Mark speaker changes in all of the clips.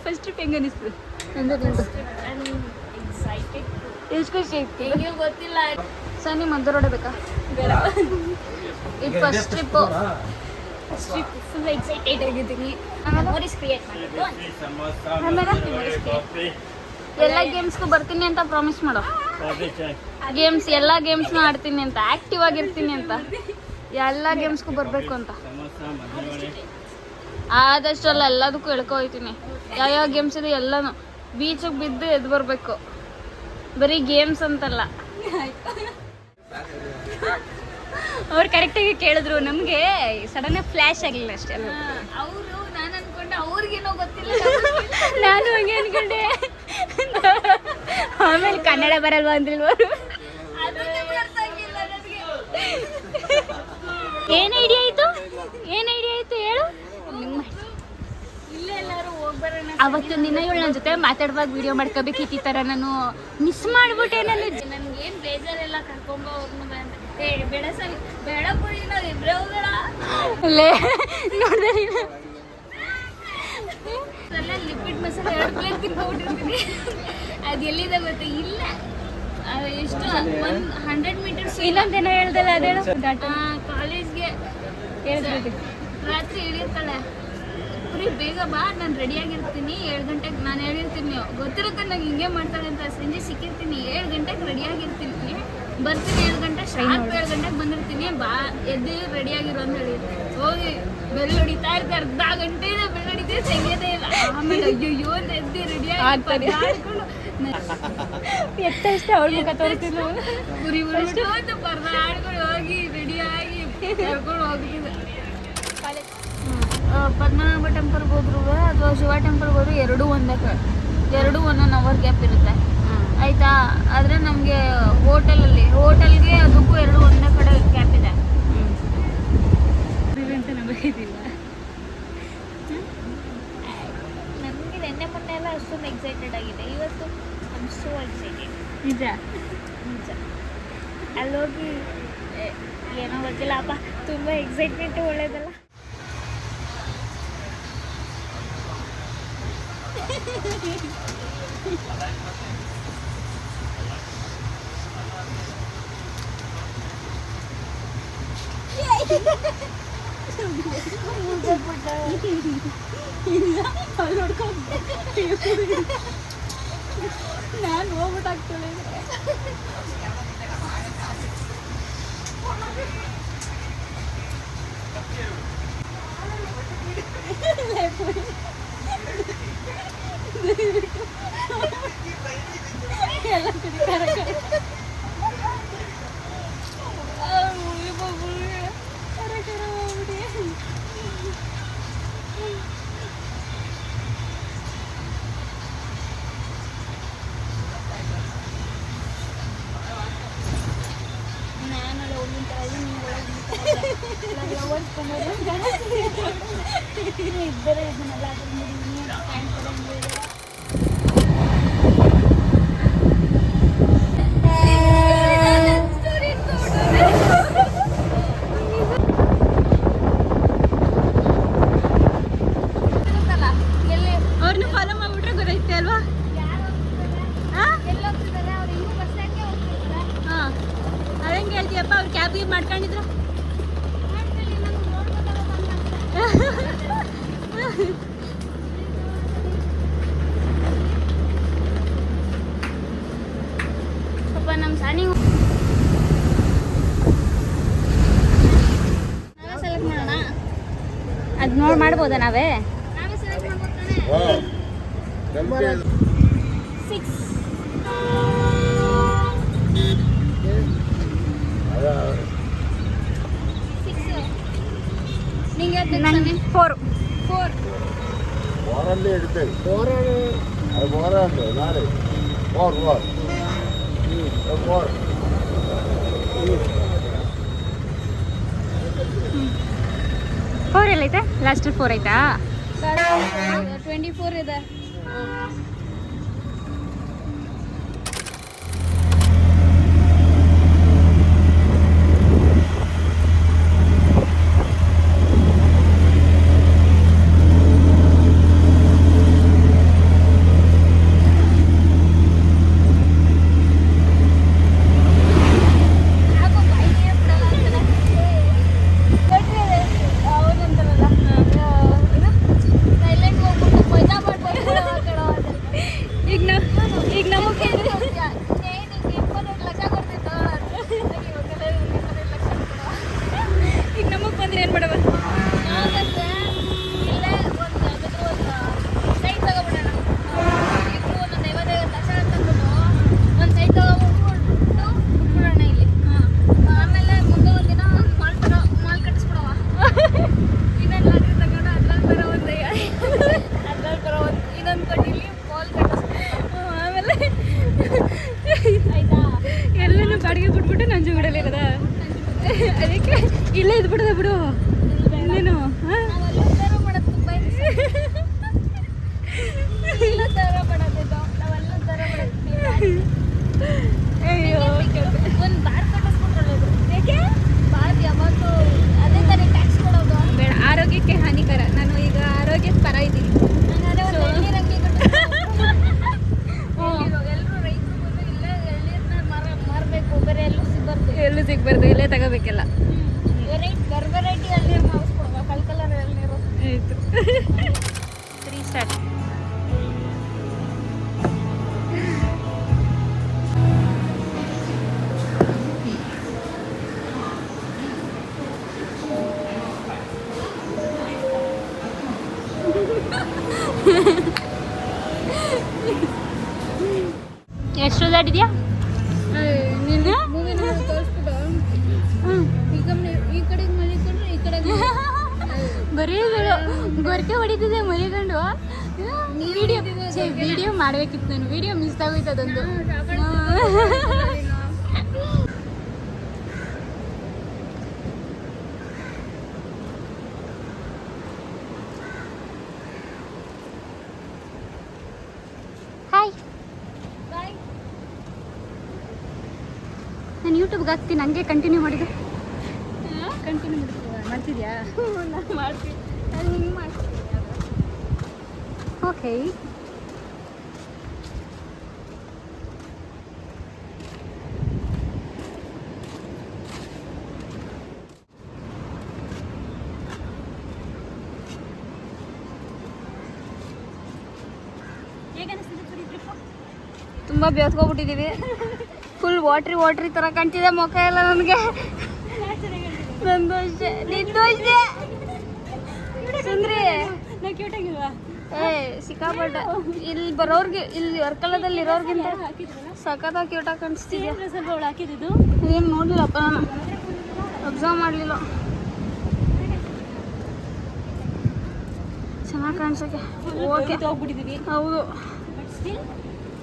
Speaker 1: First trip ಹೆಂಗೆ ಅನಿಸ್ತು? ಎಷ್ಟು ಖುಷಿ ಆಯ್ತು
Speaker 2: ಗೊತ್ತಿಲ್ಲ.
Speaker 1: ಸರ್ ನೀವು ಮದ್ದೂರು ಹೊಡಬೇಕಾ? ಇದು ಫಸ್ಟ್ ಟ್ರಿಪ್ಪು.
Speaker 2: ಫುಲ್ ಎಕ್ಸೈಟೆಡ್ ಆಗಿದ್ದೀನಿ. ಮೆಮೊರೀಸ್ ಕ್ರಿಯೇಟ್ ಮಾಡಿದ್ದು.
Speaker 1: ಎಲ್ಲ ಗೇಮ್ಸ್ಗೂ ಬರ್ತೀನಿ ಅಂತ ಪ್ರಾಮಿಸ್ ಮಾಡೋ. ಗೇಮ್ಸ್ ಎಲ್ಲ ಗೇಮ್ಸ್ನ ಆಡ್ತೀನಿ ಅಂತ, ಆ್ಯಕ್ಟಿವ್ ಆಗಿರ್ತೀನಿ ಅಂತ, ಎಲ್ಲ ಗೇಮ್ಸ್ಗೂ ಬರಬೇಕು ಅಂತ. ಆದಷ್ಟಲ್ಲ ಎಲ್ಲದಕ್ಕೂ ಹೇಳ್ಕೊಯ್ತೀನಿ. ಯಾವ್ಯಾವ ಗೇಮ್ಸ್ ಇದೆ ಎಲ್ಲನೂ ಬೀಚಿಗೆ ಬಿದ್ದು ಎದ್ದು ಬರಬೇಕು. ಬರೀ ಗೇಮ್ಸ್ ಅಂತಲ್ಲ. ಅವ್ರು ಕರೆಕ್ಟಾಗಿ ಕೇಳಿದ್ರು, ನಮಗೆ ಸಡನ್ ಫ್ಲ್ಯಾಶ್ ಆಗಲಿಲ್ಲ ಅಷ್ಟೇ.
Speaker 2: ಅವರು ನಾನು ಅನ್ಕೊಂಡೆ ಅವ್ರಿಗೇನೋ ಗೊತ್ತಿಲ್ಲ.
Speaker 1: ನಾನು ಹಂಗೆ ಅನ್ಕೊಂಡೆ. ಆಮೇಲೆ ಕನ್ನಡ ಬರಲ್ವಾ ಅಂದ್ರಿಲ್ವ ಅವರು. ಏನು ಐಡಿಯಾ ಆಯಿತು? ಏನು ಐಡಿಯಾ ಆಯಿತು ಹೇಳು.
Speaker 2: ಇಲ್ಲ ಎಲ್ಲರೂ ಹೋಗ್ಬರೋಣ.
Speaker 1: ಅವತ್ತೊಂದು ದಿನ ಇವಳು ನನ್ನ ಜೊತೆ ಮಾತಾಡುವಾಗ ವಿಡಿಯೋ ಮಾಡ್ಕೋಬೇಕಿತ್ತು. ಈ ಥರ ನಾನು ಮಿಸ್ ಮಾಡಿಬಿಟ್ಟೆ.
Speaker 2: ನನಗೇನು ಬೇಜಾರೆಲ್ಲ ಕರ್ಕೊಂಬ ಅವ್ರನ್ನ ಬೇಡ ಸರಿ ಬೇಡ ಬಿಡಿ, ನಾವು ಇಬ್ಬರೇ ಹೋಗೋಣ.
Speaker 1: ಅಲ್ಲೇ ನೋಡಿದೆ
Speaker 2: ಲಿಕ್ವಿಡ್ ಮಸಾಲೆ 2 ಪ್ಲೇಟ್ ತಿನ್ಕೊಂಡ್ಬಿಟ್ಟಿರ್ತೀನಿ. ಅದು ಎಲ್ಲಿದೆ ಗೊತ್ತಾ? ಇಲ್ಲ ಎಷ್ಟು 100 ಮೀಟರ್ಸ್.
Speaker 1: ಇನ್ನೊಂದೇನೋ ಹೇಳ್ದಲ್ಲ ಅದೇನು
Speaker 2: ಕಾಲೇಜ್ಗೆ ರಾತ್ರಿ ಹೇಳಿರ್ತಾಳೆ, ಬರೀ ಬೇಗ ಬಾ, ನಾನು ರೆಡಿಯಾಗಿರ್ತೀನಿ 7 ಗಂಟೆಗೆ. ನಾನು ಹೇಳಿರ್ತೀನಿ, ಗೊತ್ತಿರುತ್ತೆ ನಂಗೆ ಹಿಂಗೆ ಮಾಡ್ತಾಳೆ ಅಂತ. ಸಂಜೆ ಸಿಕ್ಕಿರ್ತೀನಿ 7 ಗಂಟೆಗೆ ರೆಡಿಯಾಗಿರ್ತೀನಿ, ಬರ್ತೀನಿ 7 ಗಂಟೆ ಶಾರ್ಪ್ 7 ಗಂಟೆಗೆ ಬಂದಿರ್ತೀನಿ, ಬಾ ಎದ್ದು ರೆಡಿಯಾಗಿರೋ ಅಂತ ಹೇಳಿ ಹೋಗಿ ಬೆಲ್ ಹೊಡಿತಾ ಇರ್ತಾರೆ. ಅರ್ಧ ಗಂಟೆ ಬೆಲ್ ಹೊಡಿತೀವಿ, ತೆಗೆಯೋದೇ ಇಲ್ಲ. ಆಮೇಲೆ ಅಯ್ಯೋ ಅಂತ ಎದ್ದು ರೆಡಿಯಾಗಿ ಆಡ್ಕೊಂಡು
Speaker 1: ಎಷ್ಟೇ ಅವ್ರ ಮುಖ ತೋರಿಸಿಲ್ಲ.
Speaker 2: ಗುರಿ ಅಂತ ಪರ್ದ ಆಡ್ಕೊಂಡು ಹೋಗಿ ರೆಡಿಯಾಗಿ ಕರ್ಕೊಂಡು ಹೋಗ್ತಿದ್ದೆ. ಪದ್ಮನಾಭ ಟೆಂಪಲ್ಗೆ ಹೋದ್ರು ಅಥವಾ ಶಿವ ಟೆಂಪಲ್ಗೆ ಹೋದ್ರು ಎರಡೂ ಒಂದೇ ಕಡೆ, ಎರಡೂ 1 ಅವರ್ ಗ್ಯಾಪ್ ಇರುತ್ತೆ ಆಯಿತಾ. ಆದರೆ ನಮಗೆ ಹೋಟೆಲ್ಗೆ ಅದಕ್ಕೂ 2 ಒಂದೇ ಕಡೆ ಗ್ಯಾಪ್ ಇದೆ
Speaker 1: ಅಂತ ನಮಗಿದಿಲ್ಲ.
Speaker 2: ನನಗೆ ನೆನ್ನೆ ಮೊನ್ನೆ ಎಲ್ಲ ಅಷ್ಟೊಂದು ಎಕ್ಸೈಟೆಡ್ ಆಗಿದೆ. ಇವತ್ತು ಐ ಆಮ್ ಸೋ ಎಕ್ಸೈಟೆಡ್.
Speaker 1: ನಿಜ
Speaker 2: ನಿಜ. ಅಲ್ಲೋಗಿ ಏನೋ ಗೊತ್ತಿಲ್ಲಪ್ಪ, ತುಂಬ ಎಕ್ಸೈಟ್ಮೆಂಟು ಒಳ್ಳೇದಲ್ಲ.
Speaker 1: ನಾನು ಹೋಗ್ಬಿಟ್ಟಾಗ್ತಾಳೆ. ಎಲ್ಲ
Speaker 2: ಇಬ್ಬರೇ ಇದನ್ನೆಲ್ಲ
Speaker 1: ಅವ್ರನ್ನ ಫಾಲೋ ಮಾಡ್ಬಿಟ್ರೆ ಗೊತ್ತೈತೆ ಅಲ್ವಾ? ಹಾಂ, ಅದಂಗೆ ಹೇಳ್ತೀಯಪ್ಪ. ಅವ್ರು ಕ್ಯಾಬ್ ಮಾಡ್ಕೊಂಡಿದ್ರು.
Speaker 2: ಸ್ವಲ್ಪ ನಮ್ಮ ಸಾನಿ ಸೆಲೆಕ್ಟ್ ಮಾಡೋಣ.
Speaker 1: ಅದು ನೋಡಿ ಮಾಡ್ಬೋದಾ ನಾವೇ?
Speaker 2: ನಾವೇ ಸೆಲೆಕ್ಟ್ ಮಾಡ್ಬೋದಾನೆ. 6 ನಿಂಗೆ
Speaker 1: ನನಗೆ 4
Speaker 3: ವಾರಲ್ಲಿ ಇಡ್ತೇವೆ. ಅದು ವಾರ ಅಂದರೆ ನಾಳೆ 4
Speaker 1: ಎಲ್ಲೈತೆ? ಲಾಸ್ಟ್ 4 ಆಯ್ತಾ?
Speaker 2: 24 ಇದೆ.
Speaker 1: ಅಯ್ಯೋ
Speaker 2: ಒಂದು ಬಾರ್ ಕಟ್ಟಿಸ್ಕೊಂಡ್ರಲ್ಲದು ಯಾಕೆ ಬಾರ್ ಯಾವತ್ತು ಅದೇ ತಾನೇ ಟ್ಯಾಕ್ಸ್ ಕೊಡೋದು
Speaker 1: ಬೇಡ, ಆರೋಗ್ಯಕ್ಕೆ ಹಾನಿಕರ. ನಾನು ಈಗ ಆರೋಗ್ಯದ ಪರ ಇದ್ದೀನಿ.
Speaker 2: ನಾನು ಒಂದು
Speaker 1: So-
Speaker 2: ಎಳ್ನೀರು ಅಂಗಡಿ ಎಲ್ಲರೂ ರೈತರು ಬಂದು ಇಲ್ಲೇ ಎಳ್ನೀರನ್ನ ಮಾರಬೇಕು, ಬೇರೆ ಎಲ್ಲೂ ಸಿಗಬಾರ್ದು.
Speaker 1: ಎಲ್ಲೂ ಸಿಗ್ಬಾರ್ದು, ಇಲ್ಲೇ ತಗೋಬೇಕೆಲ್ಲ.
Speaker 2: ವೆರೈಟಿ ಎಳ್ನೀರು ಮಾಡಿಸ್ಕೊಡುವ, ಕಲರ್ ಎಳ್ನೀರು.
Speaker 1: ಆಯಿತು. 3 ಸ್ಟಾರ್ಟ್. ಎಷ್ಟು ದಾಟಿದ್ಯಾ?
Speaker 2: ಮೂವಿನ ತೋರಿಸ್ಬಿಟ್ಟು ಈ ಕಡೆಗೆ ಮಲಿಕೊಂಡ್ರೆ ಈ ಕಡೆಗೆ
Speaker 1: ಬರೀ ಗೊರಕೆ ಹೊಡಿತಿದ್ದೆ ಮಲಿಕೊಂಡು. ವಿಡಿಯೋ ಮಾಡ್ಬೇಕಿತ್ತು ನಾನು. ವಿಡಿಯೋ ಮಿಸ್ ಆಗೋಯ್ತು ಅದೊಂದು. ಹಾಯ್, ನಾನು ಯೂಟ್ಯೂಬ್ಗೆ ಹಾಕ್ತೀನಿ. ಹಂಗೆ ಕಂಟಿನ್ಯೂ ಮಾಡಿದೆ. ಕಂಟಿನ್ಯೂ ಮಾಡ್ತಿದ್ಯಾ?
Speaker 2: ನಾನು ಮಾಡ್ತೀನಿ, ನಾನು ಹಿಂಗೆ ಮಾಡ್ತೀನಿ.
Speaker 1: ಓಕೆ. ತುಂಬ ಬೇತ್ಕೊಬಿಟ್ಟಿದ್ದೀವಿ. ಫುಲ್ ವಾಟ್ರಿ ಥರ ಕಾಣ್ತಿದೆ ಮುಖ ಎಲ್ಲ ನನಗೆ. ನಂದು ಅಷ್ಟೇ, ನಿಂದು ಅಷ್ಟೇ. ಸುಂದ್ರಿ ಏ ಸಿಕ್ಕಾಪಟ್ಟೆ. ಇಲ್ಲಿ ಬರೋರ್ಗೆ, ಇಲ್ಲಿ ವರ್ಕಲದಲ್ಲಿ ಇರೋರ್ಗಿಂತ ಸಖತ್ತಾಗಿ ಕ್ಯೂಟಾಗಿ ಕಾಣಿಸ್ತಿದ್ಯಾ?
Speaker 2: ಹಾಕಿದ್ದು
Speaker 1: ಏನು ನೋಡಲಿಲ್ಲಪ್ಪ, ನಾನು ಅಬ್ಸರ್ವ್ ಮಾಡಲಿಲ್ಲ. ಚೆನ್ನಾಗಿ ಕಾಣಿಸೋಕೆ ಓಕೆ.
Speaker 2: ಹೋಗ್ಬಿಟ್ಟಿದ್ದೀವಿ.
Speaker 1: ಹೌದು,
Speaker 2: ಸ್ಟಿಲ್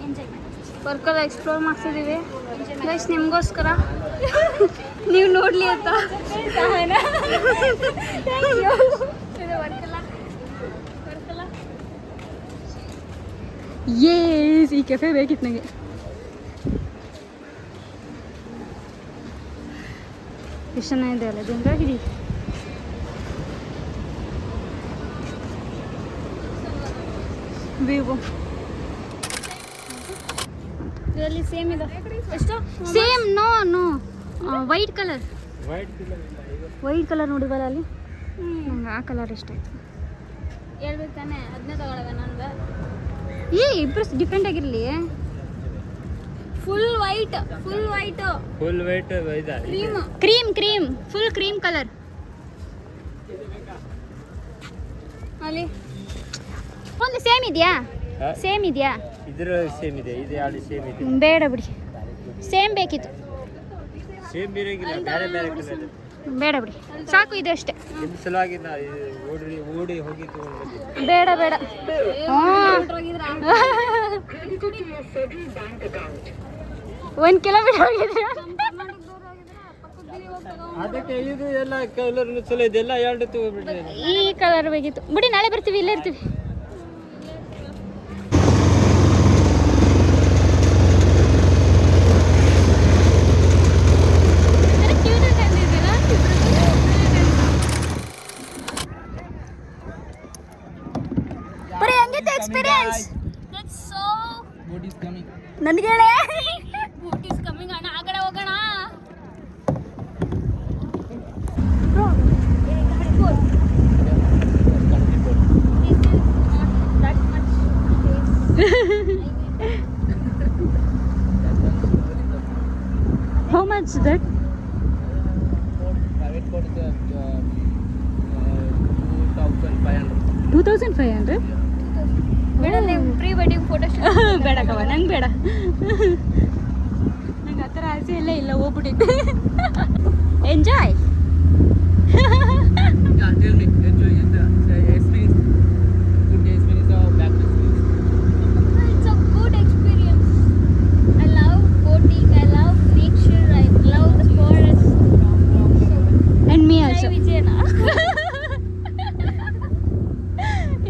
Speaker 2: ಎಂಜಾಯ್ ಮಾಡಿ.
Speaker 1: ವರ್ಕಲ್ಲ ಎಕ್ಸ್ಪ್ಲೋರ್ ಮಾಡ್ತಿದ್ದೀವಿ ಗೈಸ್, ನಿಮಗೋಸ್ಕರ. ನೀವು ನೋಡಲಿ ಅಂತ. ಯೇಸ್, ಈ ಕೆಫೆ ಬೇಕಿತ್ತು ನನಗೆ. ಎಷ್ಟು ಚೆನ್ನಾಗಿದೆ ಅಲ್ಲ, ಜನರಾಗಿದ್ದೀವಿ. ವಿವೋ
Speaker 2: ಇದರಲ್ಲಿ ಸೇಮ್ ಇದೆ. ಎಷ್ಟು?
Speaker 1: ಸೇಮ್. ನೋ ವೈಟ್ ಕಲರ್ ನೋಡಿವಲ್ಲ ಅಲ್ಲಿ, ನಂಗೆ ಆ ಕಲರ್ ಇಷ್ಟ ಆಯ್ತು.
Speaker 2: ಹೇಳ್ಬೇಕು ತಾನೆ, ಅದನ್ನೇ ತಗೊಳ್ಳೋದ ನಂದು.
Speaker 1: ಇಬ್ಬರು ಡಿಫ್ರೆಂಟ್ ಆಗಿರಲಿ.
Speaker 2: Full white
Speaker 1: cream full cream colour.
Speaker 2: ಅಲ್ಲಿ
Speaker 1: ಒಂದು ಸೇಮ್ ಇದೆಯಾ? ಸೇಮ್ ಇದೆಯಾ?
Speaker 3: ಇದ್ರ ಸೇಮ್ ಇದೆ, ಇದು ಎರಡು ಸೇಮ್ ಇದೆ.
Speaker 1: ಬೇಡ ಬಿಡಿ, ಸೇಮ್ ಬೇಕಿತ್ತು.
Speaker 3: ಸೇಮ್ ಇರಂಗಿಲ್ಲ, ಬೇರೆ ಬೇರೆ ಕಲರ್.
Speaker 1: ಬೇಡ ಬಿಡಿ, ಸಾಕು ಇದು ಅಷ್ಟೇ.
Speaker 3: ನಿಮ್ಮ ಸಲುವಾಗಿ ನಾ ಓಡಿ ಹೋಗಿ ತಗೊಂಡು
Speaker 1: ಬೇಡ. ಒಂದು ಕಿಲೋಮೀಟರ್ ಹೋಗಿದ್ರೆ
Speaker 3: ಅದಕ್ಕೆ ಇದು ಎಲ್ಲ ಕಲರ್ ಚಲೋ ಇದೆಲ್ಲ ಎರಡು ತಗೋಬಿಡ್ರಿ.
Speaker 1: ಈ ಕಲರ್ ಬೇಕಿತ್ತು ಬಿಡಿ, ನಾಳೆ ಬರ್ತೀವಿ, ಇಲ್ಲೇ ಇರ್ತೀವಿ. ಬರೀ ಹೆಂಗಿತ್ತು ಎಕ್ಸ್ಪೀರಿಯನ್ಸ್? ನನಗೆ ಹೇಳೇ.
Speaker 2: ಬೂಟ್ ಇಸ್ ಕಮಿಂಗ್ ಅಣ್ಣ, ಆ ಕಡೆ ಹೋಗೋಣ.
Speaker 1: How much is that?
Speaker 3: Private code is 2,500.
Speaker 1: 2,500?
Speaker 2: ಬೇಡ, ಪ್ರೀ ವೆಡ್ಡಿಂಗ್ ಫೋಟೋ
Speaker 1: ಬೇಡಕ್ಕವ, ನಂಗೆ ಬೇಡ. ನಂಗೆ ಆ ಥರ ಆಸೆ ಎಲ್ಲ ಇಲ್ಲ, ಹೋಗ್ಬಿಟ್ಟಿದ್ದೆ. Enjoy.
Speaker 3: Yeah, tell me, enjoy the experience. Good experience or bad experience?
Speaker 2: It's a good experience. I love boating, I love nature, I love the forest.
Speaker 1: And me
Speaker 2: Jai
Speaker 1: also.
Speaker 2: Vijayana.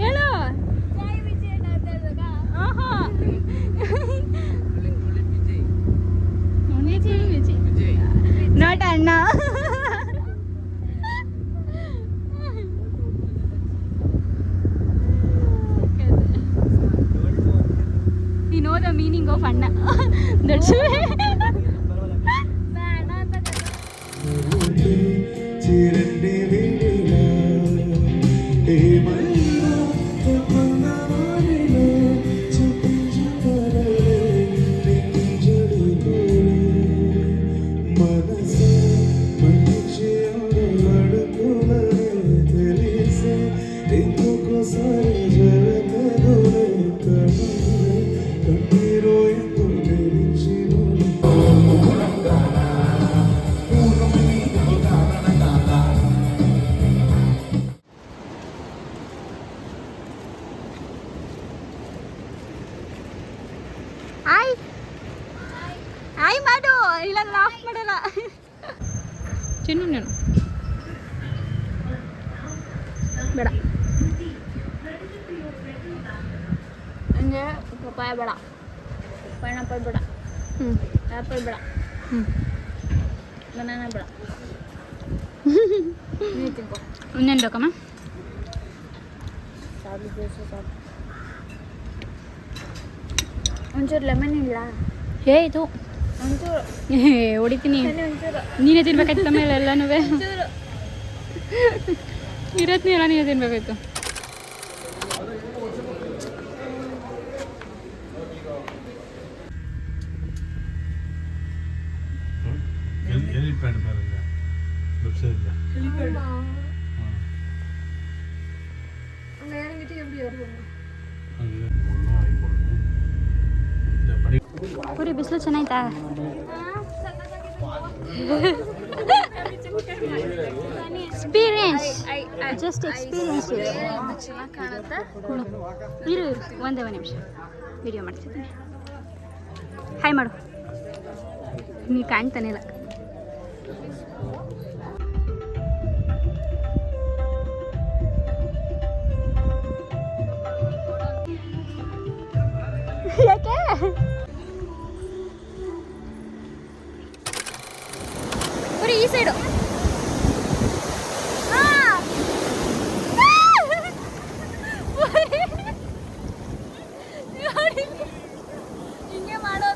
Speaker 1: ಹೇಳು.
Speaker 2: Jai Vijayana ಅಂತ ಹೇಳ್ಬೇಕಾ?
Speaker 1: ಆಹಾ. ಅಣ್ಣ. You know the meaning of ಅಣ್ಣ. That's why. ಆಯ್ ಮಾಡು, ಇಲ್ಲ of ಮಾಡಲ್ಲ. ಚಿನ್ನು ನೀನು ಬೇಡ,
Speaker 2: ಹಂಗೆ ಪಪ್ಪಾಯ ಬೇಡ, ಪೈನಾಪಲ್ ಬೇಡ, ಆ್ಯಪಲ್ ಬೇಡ, ಬನಾನಾ ಬೇಡ. ನೀನು ತಿನ್ಕೋ.
Speaker 1: ಇನ್ನೇನು ಬೇಕಮ್ಮ?
Speaker 2: ಸಾಕು ಜ್ಯೂಸು ಸಾಕು. ಒಂಚೂರು ಲೆಮನ್ ಇಲ್ಲ?
Speaker 1: ಏ ಇದು
Speaker 2: ಒಂಚೂರು
Speaker 1: ಹೊಡಿತೀನಿ.
Speaker 2: ಒಂಚೂರು
Speaker 1: ನೀನೇ ತಿನ್ಬೇಕಾಯ್ತು ಮೇಲೆ ಎಲ್ಲನೂ.
Speaker 2: ಒಂಚೂರು
Speaker 1: ಇರತ್ನಿ ಎಲ್ಲ ನೀನೇ ತಿನ್ಬೇಕಾಯ್ತು. ಪೂರಿ ಬಿಸಿಲು ಚೆನ್ನಾಯ್ತಾ? Experience, just experience.
Speaker 2: ಚೆನ್ನಾಗಿ ಕಾಣುತ್ತಾ?
Speaker 1: ಇರು ಒಂದೇ ಒಂದು ನಿಮಿಷ ವಿಡಿಯೋ ಮಾಡ್ತಿದ್ದೀನಿ. ಹಾಯ್ ಮಾಡು, ನೀ ಕಾಣ್ತಾನೆ ಇಲ್ಲ. ಯಾಕೆ ಬರೀ ಈ ಸೈಡು?
Speaker 2: ಹಿಂಗೆ ಮಾಡೋ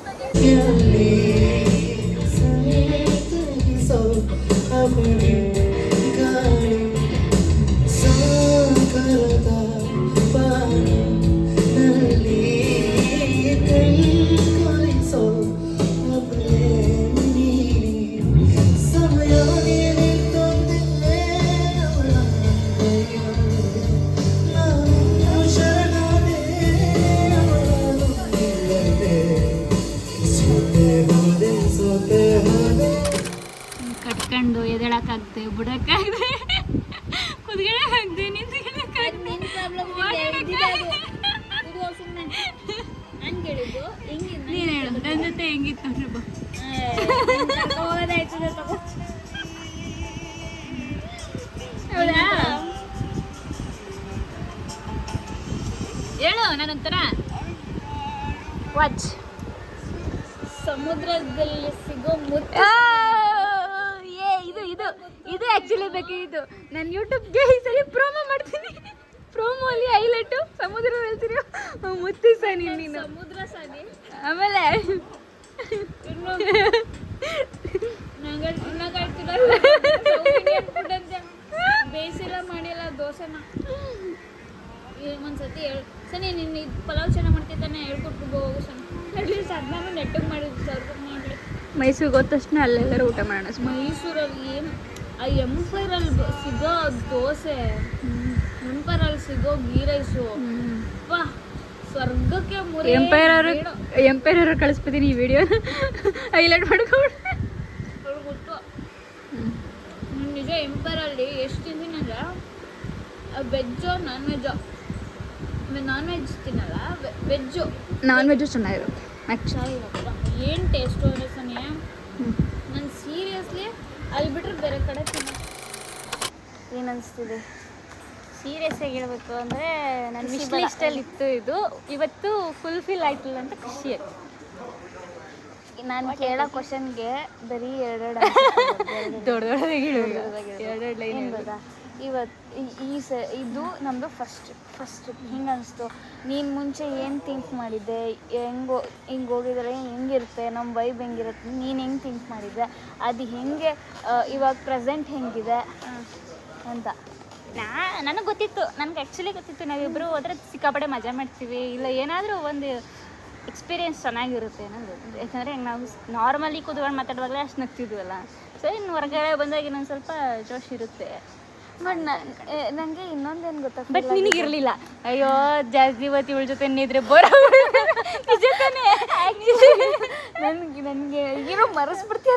Speaker 1: ಕಟ್ಕೊಂಡು ಎದೇಳಕ್ಕಾಗ್ದೆ, ಬಿಡಕ್ಕಾಗ್ದೆ, ಕುದ್ಗಳಕ್ಕಾಗ್ದೆ, ನಿಂತ್ಕೊಳ್ಳಕ್ಕಾಗ್ದೆ. ನೀನು ಹೇಳು, ನನ್ನ ಜೊತೆ ಹೆಂಗಿತ್ತು ನೋಡ್ರಿ ಬಾ. ಹೌದಾ? ಹೇಳು ನನ್ನೊಂಥರ ವಾಚ್.
Speaker 2: ಸಮುದ್ರದಲ್ಲಿ ಸಿಗೋ ಮುತ್ತು.
Speaker 1: ಇದು ಇದು ಇದು ಆ್ಯಕ್ಚುಲಿ ಬೇಕು. ಇದು ನಾನು ಯೂಟ್ಯೂಬ್ಗೆ ಈ ಸರಿ ಪ್ರೋಮೋ ಮಾಡ್ತೀನಿ. ಪ್ರೋಮೋ ಅಲ್ಲಿ ಹೈಲೈಟು ಸಮುದ್ರ ಹೇಳ್ತೀರಿ ಮುತ್ತಿ ಸಾನಿ ನೀನು.
Speaker 2: ಸಮುದ್ರ ಸಾನಿ.
Speaker 1: ಆಮೇಲೆ
Speaker 2: ಬೇಯಿಸಿಲ್ಲ ಮಾಡಿಲ್ಲ ದೋಸೆನ. ಒಂದ್ಸತಿ ಸನಿ ನೀನು ಇದು ಪಲಾವ್ ಚೆನ್ನಾಗಿ ಮಾಡ್ತಿದ್ದಾನೆ ಹೇಳ್ಕೊಟ್ಬಿಟ್ಟು ಹೋಗು ಸಣ್ಣ. ಅಟ್ಲೀಸ್ಟ್ ಅದನ್ನ ನೆಟ್ಟಿಗೆ ಮಾಡಿದ್ದು ಸರ್ವ್ ಮಾಡಲಿ.
Speaker 1: ಮೈಸೂರಿಗೆ ಹೋದ ತಕ್ಷಣ ಅಲ್ಲೆಲ್ಲರೂ ಊಟ ಮಾಡೋಣ.
Speaker 2: ಮೈಸೂರಲ್ಲಿ ಆ ಎಂಪೈರಲ್ಲಿ ಸಿಗೋ ದೋಸೆ, ಎಂಪೈರಲ್ಲಿ ಸಿಗೋ ಗೀ ರೈಸು, ವಾ ಸ್ವರ್ಗಕ್ಕೆ ಮುರಿ.
Speaker 1: ಎಂಪೈರ್ ಅವರು ಕಳಿಸ್ಬಿಡ್ತೀನಿ ಈ ವಿಡಿಯೋ ಹೈಲೈಟ್ ಮಾಡ್ಕೊಂಡು.
Speaker 2: ಗೊತ್ತು ನಿಜ. ಎಂಪೈರಲ್ಲಿ ಎಷ್ಟು ತಿಂತೀನಿ ಅಂದರೆ veg non veg. Non veg ತಿನ್ನಲ್ಲ, ವೆಜ್ಜು.
Speaker 1: ನಾನ್ ವೆಜ್ಜು ಚೆನ್ನಾಗಿರುತ್ತೆ
Speaker 2: ಚೆನ್ನಾಗಿರಪ್ಪ. ಏನು ಟೇಸ್ಟು ಅಂದರೆ ಸನಿಯ ನಾನು ಸೀರಿಯಸ್ಲಿ ಅಲ್ಲಿ ಬಿಟ್ಟರೆ ಬೇರೆ ಕಡೆ ತಿನ್ನ.
Speaker 1: ಏನು ಅನಿಸ್ತಿದೆ ಸೀರಿಯಸ್ ಆಗಿ ಹೇಳ್ಬೇಕು ಅಂದರೆ ನನ್ನ ವಿಶ್ ಲಿಸ್ಟಲ್ಲಿ ಇತ್ತು ಇದು. ಇವತ್ತು ಫುಲ್ಫಿಲ್ ಆಯ್ತಲ್ಲ ಅಂತ ಖುಷಿ ಆಯ್ತು.
Speaker 2: ನಾನು ಕೇಳೋ ಕ್ವಶನ್ಗೆ ಬರೀ ಎರಡು
Speaker 1: ದೊಡ್ಡ ದೊಡ್ಡದಾಗಿ
Speaker 2: ಏನು ಗೊತ್ತಾ, ಇದು ನಮ್ಮದು ಫಸ್ಟ್ ಹಿಂಗೆ ಅನಿಸ್ತು. ನೀನು ಮುಂಚೆ ಏನು ಥಿಂಕ್ ಮಾಡಿದ್ದೆ, ಹಿಂಗೆ ಹೋಗಿದ್ರೆ ಹೆಂಗಿರುತ್ತೆ, ನಮ್ಮ ವೈಬ್ ಹೆಂಗಿರುತ್ತೆ, ನೀನು ಹೆಂಗೆ ಥಿಂಕ್ ಮಾಡಿದ್ದೆ, ಅದು ಹೆಂಗೆ ಇವಾಗ ಪ್ರೆಸೆಂಟ್ ಹೆಂಗಿದೆ ಅಂತ.
Speaker 1: ನನಗೆ ಗೊತ್ತಿತ್ತು, ನನಗೆ ಆ್ಯಕ್ಚುಲಿ ಗೊತ್ತಿತ್ತು ನಾವಿಬ್ಬರು ಹೋದ್ರೆ ಸಿಕ್ಕಾಪಡೆ ಮಜಾ ಮಾಡ್ತೀವಿ, ಇಲ್ಲ ಏನಾದರೂ ಒಂದು ಎಕ್ಸ್ಪೀರಿಯೆನ್ಸ್ ಚೆನ್ನಾಗಿರುತ್ತೆ ಅನ್ನೋದು. ಯಾಕಂದರೆ ನಾವು ನಾರ್ಮಲಿ ಕೂತ್ಕೊಂಡು ಮಾತಾಡುವಾಗಲೇ ಅಷ್ಟು ನಗ್ತಿದ್ವಲ್ಲ, ಸೊ ಇನ್ನು ಹೊರಗಡೆ ಬಂದಾಗ ಇನ್ನೊಂದು ಸ್ವಲ್ಪ ಜೋಶ್ ಇರುತ್ತೆ.
Speaker 2: ಬಟ್ ನನಗೆ ಇನ್ನೊಂದೇನು ಗೊತ್ತಾ,
Speaker 1: ಬಟ್ ನಿನಗಿರಲಿಲ್ಲ, ಅಯ್ಯೋ ಜಾಸ್ತಿ ಇವತ್ತು ಇವಳ ಜೊತೆ ಇದ್ರೆ ಬೋರ್ ಜೊತೆನೇ
Speaker 2: ನನಗೆ ಏನೋ ಮರೆಸ್ಬಿಡ್ತೀಯ.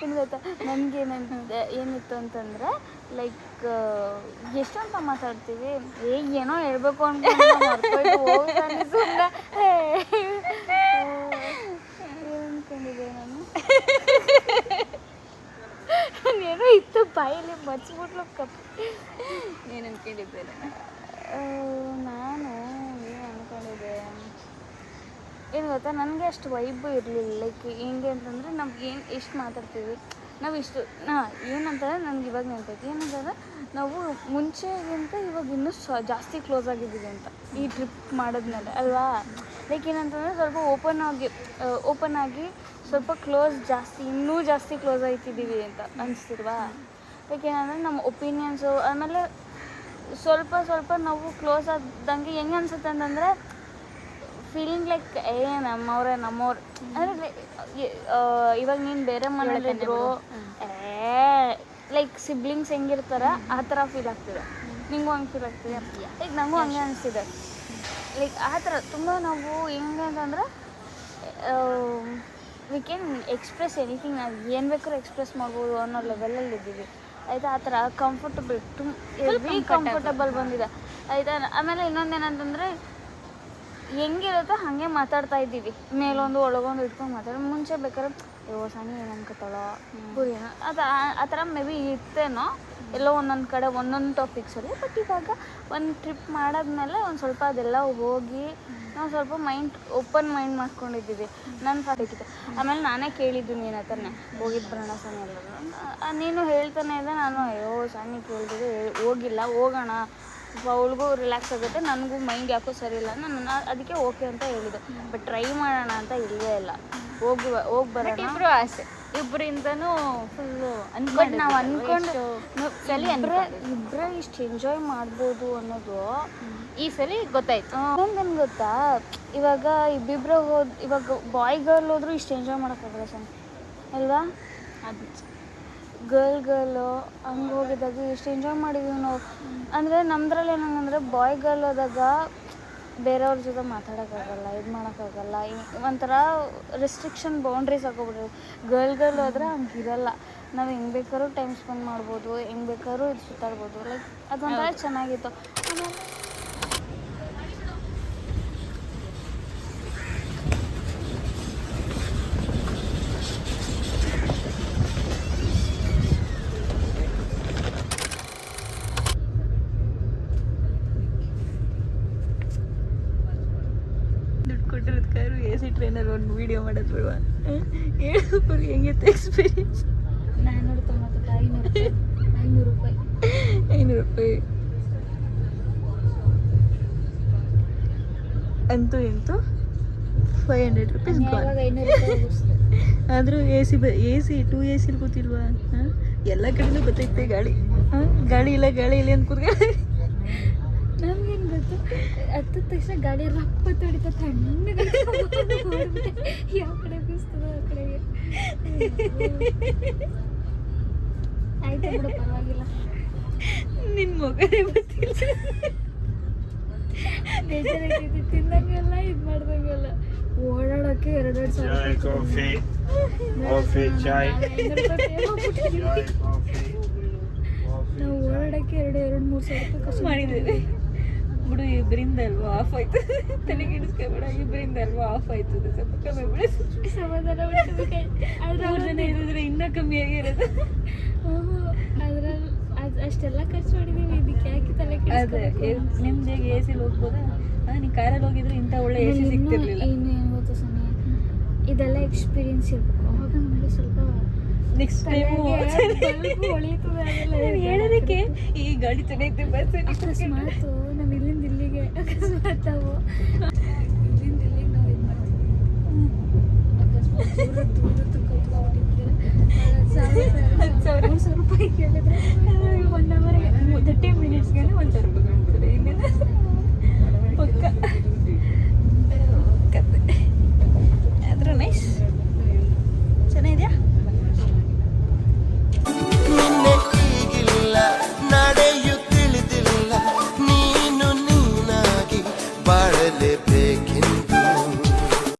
Speaker 2: ಏನು ಗೊತ್ತಾ, ನನಗೆ ಏನಿತ್ತು ಅಂತಂದರೆ ಲೈಕ್ ಎಷ್ಟೊಂತ ಮಾತಾಡ್ತೀವಿ, ಏನೋ ಹೇಳ್ಬೇಕು ಅನ್ಕೊಂಡು ಸುಮ್ಮನೆ ಅನ್ಕೊಂಡಿದ್ದೆ ನಾನು. ಏನೋ ಇತ್ತು ಬಾಯಲ್ಲಿ ಮರ್ಚ್ಬಿಟ್ಲು
Speaker 1: ಏನು ಅನ್ಕೊಂಡಿದ್ದೆ
Speaker 2: ನಾನು ಏನು ಅನ್ಕೊಂಡಿದ್ದೆ ಏನು ಗೊತ್ತಾ, ನನಗೆ ಅಷ್ಟು ವೈಬು ಇರಲಿಲ್ಲ. ಲೈಕ್ ಹೆಂಗೆ ಅಂತಂದರೆ ನಾವು ಎಷ್ಟು ಮಾತಾಡ್ತೀವಿ, ನಾವು ಇಷ್ಟು ಏನಂತಂದರೆ ನನಗೆ ಇವಾಗ ನೆನಪೈತಿ. ಏನಂತಂದರೆ ನಾವು ಮುಂಚೆಗಿಂತ ಇವಾಗ ಇನ್ನೂ ಜಾಸ್ತಿ ಕ್ಲೋಸ್ ಆಗಿದ್ದೀವಿ ಅಂತ ಈ ಟ್ರಿಪ್ ಮಾಡಿದ್ಮೇಲೆ ಅಲ್ವಾ. ಲೈಕ್ ಏನಂತಂದರೆ ಸ್ವಲ್ಪ ಓಪನ್ ಆಗಿ ಸ್ವಲ್ಪ ಇನ್ನೂ ಜಾಸ್ತಿ ಕ್ಲೋಸ್ ಆಗ್ತಿದ್ದೀವಿ ಅಂತ ಅನಿಸ್ತಿಲ್ವಾ. ಲೈಕ್ ಏನಂದರೆ ನಮ್ಮ ಒಪಿನಿಯನ್ಸು, ಆಮೇಲೆ ಸ್ವಲ್ಪ ನಾವು ಕ್ಲೋಸ್ ಆದಂಗೆ ಹೆಂಗೆ ಅನಿಸುತ್ತೆ ಅಂತಂದರೆ ಫೀಲಿಂಗ್ ಲೈಕ್ ನಮ್ಮವ್ರು ಅಂದರೆ ಇವಾಗ ನೀನು ಬೇರೆ ಮನೇಲಿದ್ರು ಲೈಕ್ ಸಿಬ್ಲಿಂಗ್ಸ್ ಹೆಂಗಿರ್ತಾರ ಆ ಥರ ಫೀಲ್ ಆಗ್ತಿದೆ. ನಿಂಗೂ ಹಂಗೆ ಫೀಲ್ ಆಗ್ತಿದೆ, ಲೈಕ್ ನನಗೂ ಹಂಗೆ ಅನಿಸ್ತಿದೆ. ಲೈಕ್ ಆ ಥರ ತುಂಬ ನಾವು ಹೆಂಗೆ ಅಂತಂದ್ರೆ ವಿ ಕ್ಯಾನ್ ಎಕ್ಸ್ಪ್ರೆಸ್ ಎನಿಥಿಂಗ್, ನಾವು ಏನು ಬೇಕಾದ್ರೂ ಎಕ್ಸ್ಪ್ರೆಸ್ ಮಾಡ್ಬೋದು ಅನ್ನೋ ಲೆವೆಲಲ್ಲಿ ಇದ್ದೀವಿ ಆಯಿತಾ. ಆ ಥರ ಕಂಫರ್ಟಬಲ್ ಬಂದಿದೆ ಆಯಿತಾ. ಆಮೇಲೆ ಇನ್ನೊಂದೇನಂತಂದರೆ ಹೆಂಗಿರುತ್ತೋ ಹಾಗೆ ಮಾತಾಡ್ತಾ ಇದ್ದೀವಿ, ಮೇಲೊಂದು ಒಳಗೊಂದು ಇಟ್ಕೊಂಡು ಮುಂಚೆ ಬೇಕಾದ್ರೆ ಸಣ್ಣ ಏನು ಅನ್ಕೋತಾಳೋ ಪುರಿನೋ ಆ ಥರ ಮೇ ಬಿ ಇರ್ತೇನೋ ಎಲ್ಲೋ ಒಂದೊಂದು ಕಡೆ ಒಂದೊಂದು ಟಾಪಿಕ್ಸಲ್ಲಿ. ಬಟ್ ಇವಾಗ ಒಂದು ಟ್ರಿಪ್ ಮಾಡಾದ್ಮೇಲೆ ಒಂದು ಸ್ವಲ್ಪ ಅದೆಲ್ಲ ಹೋಗಿ ನಾವು ಸ್ವಲ್ಪ ಓಪನ್ ಮೈಂಡ್ ಮಾಡ್ಕೊಂಡಿದ್ದೀವಿ. ನಾನು ಬೇಕಿತ್ತು. ಆಮೇಲೆ ನಾನೇ ಕೇಳಿದ್ದು ನೀನು ಹತ್ರನೇ ಹೋಗಿದ್ದು ಬರೋಣ ಸಣ್ಣ ಎಲ್ಲರೂ, ನೀನು ಹೇಳ್ತಾನೆ ಇದೆ. ನಾನು ಅಯ್ಯೋ ಸಣ್ಣ ಕೇಳಿದ್ರೆ ಹೋಗಿಲ್ಲ, ಹೋಗೋಣ ಅವಳಿಗೂ ರಿಲ್ಯಾಕ್ಸ್ ಆಗುತ್ತೆ, ನನಗೂ ಮೈಂಡ್ ಯಾಕೋ ಸರಿ ಇಲ್ಲ, ನಾನು ಅದಕ್ಕೆ ಓಕೆ ಅಂತ ಹೇಳಿದ್ದು. ಬಟ್ ಟ್ರೈ ಮಾಡೋಣ ಅಂತ ಇಲ್ಲವೇ ಇಲ್ಲ, ಹೋಗಿ ಬರೋಣ.
Speaker 1: ಇಬ್ಬರು ಆಸೆ, ಇಬ್ಬರಿಂದನೂ ಫುಲ್ಲು
Speaker 2: ಬಟ್ ನಾವು ಅಂದ್ಕೊಂಡು ಇಬ್ಬರೇ ಇಷ್ಟು ಎಂಜಾಯ್ ಮಾಡ್ಬೋದು ಅನ್ನೋದು
Speaker 1: ಈ ಸಲ ಗೊತ್ತಾಯ್ತು.
Speaker 2: ನನ್ಗೆ ಗೊತ್ತಾ, ಇವಾಗ ಇಬ್ಬಿಬ್ಬರು ಇವಾಗ ಬಾಯ್ ಗರ್ಲ್ ಹೋದ್ರು ಇಷ್ಟು ಎಂಜಾಯ್ ಮಾಡೋಕ್ಕಾಗಲ್ಲ ಸಣ್ಣ ಅಲ್ವಾ.
Speaker 1: ಅದು
Speaker 2: ಗರ್ಲು ಹಂಗೆ ಹೋಗಿದಾಗ ಎಷ್ಟು ಎಂಜಾಯ್ ಮಾಡಿದ್ದೀವಿ ನಾವು. ಅಂದರೆ ನಮ್ಮದ್ರಲ್ಲಿ ಏನಂದರೆ ಬಾಯ್ ಗರ್ಲ್ ಹೋದಾಗ ಬೇರೆಯವ್ರ ಜೊತೆ ಮಾತಾಡೋಕ್ಕಾಗಲ್ಲ, ಇದು ಮಾಡೋಕ್ಕಾಗಲ್ಲ, ಒಂಥರ ರೆಸ್ಟ್ರಿಕ್ಷನ್ ಬೌಂಡ್ರೀಸ್ ಹಾಕೋಬಿಟ್ರೆ. ಗರ್ಲ್ ಹೋದ್ರೆ ಹಂಗಿರಲ್ಲ, ನಾವು ಹೆಂಗೆ ಬೇಕಾದ್ರೂ ಟೈಮ್ ಸ್ಪೆಂಡ್ ಮಾಡ್ಬೋದು, ಹೆಂಗೆ ಬೇಕಾದ್ರೂ ಇದು ಸುತ್ತಾಡ್ಬೋದು. ಲೈಕ್ ಅದೊಂಥರ ಚೆನ್ನಾಗಿತ್ತು. ಆಮೇಲೆ
Speaker 1: ಕೊಟ್ಟಿರೋದು ಕಾರು AC ಟ್ರೈನಲ್ಲಿ ಒಂದು ವೀಡಿಯೋ ಮಾಡೋದು ಬಿಡುವ. ಹೇಳು ಹೆಂಗಿತ್ತು ಎಕ್ಸ್ಪೀರಿಯನ್ಸ್?
Speaker 2: 490 ರೂಪಾಯಿ
Speaker 1: 500 ರೂಪಾಯಿ ಅಂತೂ ಇಂತೂ 500 ರೂಪೀಸ್ ಆದರೂ AC 2 AC ಕೂತಿಲ್ವಾ? ಎಲ್ಲ ಕಡೆನೂ ಗೊತ್ತೈತೆ ಗಾಳಿ ಇಲ್ಲ ಅಂತ ಕೂತ್ಕೊಳ್ಳಿ.
Speaker 2: ನಮ್ಗೇನು ಗೊತ್ತು, ಹತ್ತಿದ ತಕ್ಷಣ ಗಾಡಿ ರಪ್ಪ ತೊಡಿತ ತಣ್ಣಗೆ ಯಾವ ಕಡೆ ಬೀಸ್ತದೋ ಆ ಕಡೆಗೆ. ಆಯ್ತು ಬಿಡು, ಪರವಾಗಿಲ್ಲ.
Speaker 1: ನಿನ್ನ ಮಗನೇ ಗೊತ್ತಿಲ್ಲ,
Speaker 2: ಬೇಜಾರಾಗ್ತೈತಿ, ತಿನ್ನಂಗೆಲ್ಲ ಇದು ಮಾಡ್ದಂಗೆಲ್ಲ. ಓಡಾಡೋಕ್ಕೆ 2 ಸಾವಿರ ನಾವು ಓಡಾಡೋಕ್ಕೆ 2-3 ಸಾವಿರ ರೂಪಾಯಿ ಖರ್ಚು
Speaker 1: ಮಾಡಿದ್ದೇವೆ ಬಿಡು. ಇಬ್ಬರಿಂದ ಅಲ್ವಾ ಆಫ್ ಆಯ್ತು, ತಲೆಗೆ ಇಡಿಸ್ಕೊಬೇಡ. ಇಬ್ಬರಿಂದ ಅಲ್ವಾ ಆಫ್ ಆಯ್ತದೆ, ಸ್ವಲ್ಪ ಕಮ್ಮಿ ಬಿಡಿ,
Speaker 2: ಸಮಾಧಾನ ಬಿಡ್ಬೇಕು.
Speaker 1: ಮೂರು ಜನ ಇರಿದ್ರೆ ಇನ್ನೂ ಕಮ್ಮಿ ಆಗಿರೋದು.
Speaker 2: ಅದ್ರಲ್ಲಿ ಅಷ್ಟೆಲ್ಲ ಖರ್ಚು ಮಾಡಿದ್ದೀವಿ, ಇದಕ್ಕೆ ಯಾಕೆ ತಲೆ
Speaker 1: ಅದೇ ನಿಮ್ದೇಗೆ AC ಹೋಗ್ಬೋದಾ? ನೀನು ಕಾರಲ್ಲಿ ಹೋಗಿದ್ರೆ ಇಂಥ ಒಳ್ಳೆ AC ಸಿಗ್ತಿರ್ಲಿಲ್ಲ.
Speaker 2: ಇನ್ನು ಏನು ಗೊತ್ತು ಸಮಯ, ಇದೆಲ್ಲ ಎಕ್ಸ್ಪೀರಿಯನ್ಸ್ ಇರಬೇಕು, ಆವಾಗ ನಮಗೆ ಸ್ವಲ್ಪ
Speaker 4: ನೆಕ್ಸ್ಟ್ ಟೈಮು ಹೇಳೋದಕ್ಕೆ ಈ ಗಾಡಿ ಚೆನ್ನಾಗಿದೆ ಬಸ್
Speaker 2: ಅಕಸ್ಮಾತ್ ನಾವು ಇಲ್ಲಿಂದ ಇಲ್ಲಿಗೆ ಅಕಸ್ಮಾತ್ ನಾವು ಇಲ್ಲಿಂದ ಇಲ್ಲಿಗೆ ನಾವು ಇದು ಮಾಡ್ತೀವಿ, ಅಕಸ್ಮಾತ್ ದೂರ ಕಲ್ತ್ಕೊಂಡ್ಬಿಟ್ಟಿದ್ರೆ 10,000 ರೂಪಾಯಿ ಕೇಳಿದ್ರೆ 1 ಅವರ್ಗೆ 30 ಮಿನಿಟ್ಸ್ಗೆ 1,000 ರೂಪಾಯಿ